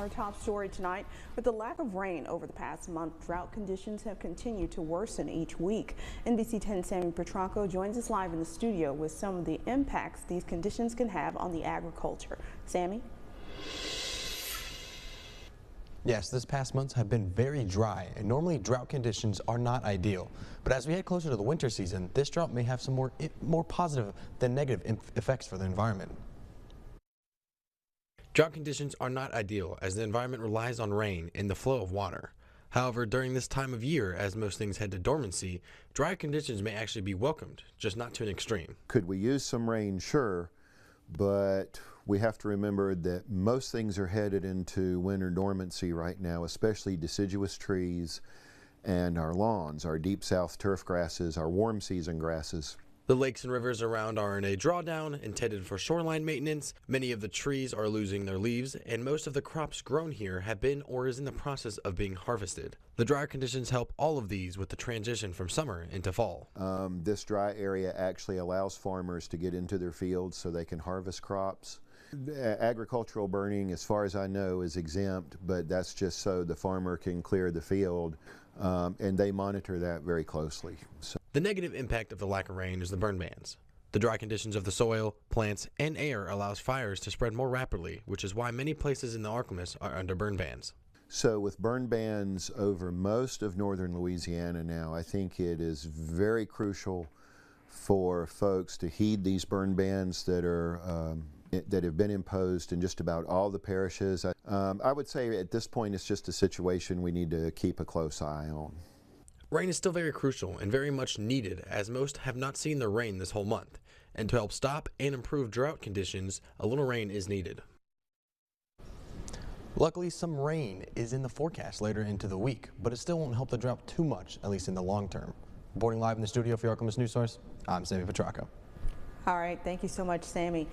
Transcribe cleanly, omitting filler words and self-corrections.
our top story tonight. With the lack of rain over the past month, drought conditions have continued to worsen each week. NBC 10's Sammy Petracco joins us live in the studio with some of the impacts these conditions can have on the agriculture. Sammy? Yes, this past months have been very dry, and normally drought conditions are not ideal. But as we head closer to the winter season, this drought may have some more positive than negative effects for the environment. Drought conditions are not ideal as the environment relies on rain and the flow of water. However, during this time of year, as most things head to dormancy, dry conditions may actually be welcomed, just not to an extreme. Could we use some rain? Sure, but we have to remember that most things are headed into winter dormancy right now, especially deciduous trees and our lawns, our deep south turf grasses, our warm season grasses. The lakes and rivers around are in a drawdown intended for shoreline maintenance. Many of the trees are losing their leaves, and most of the crops grown here have been or is in the process of being harvested. The drier conditions help all of these with the transition from summer into fall. This dry area actually allows farmers to get into their fields so they can harvest crops. Agricultural burning, as far as I know, is exempt, but that's just so the farmer can clear the field, and they monitor that very closely. The negative impact of the lack of rain is the burn bans. The dry conditions of the soil, plants, and air allows fires to spread more rapidly, which is why many places in the Ark-La-Miss are under burn bans. So with burn bans over most of northern Louisiana now, I think it is very crucial for folks to heed these burn bans that have been imposed in just about all the parishes. I would say at this point it's just a situation we need to keep a close eye on. Rain is still very crucial and very much needed, as most have not seen the rain this whole month. And to help stop and improve drought conditions, a little rain is needed. Luckily, some rain is in the forecast later into the week, but it still won't help the drought too much, at least in the long term. Reporting live in the studio for Ark-La-Miss News Source, I'm Sammy Petracco. All right, thank you so much, Sammy.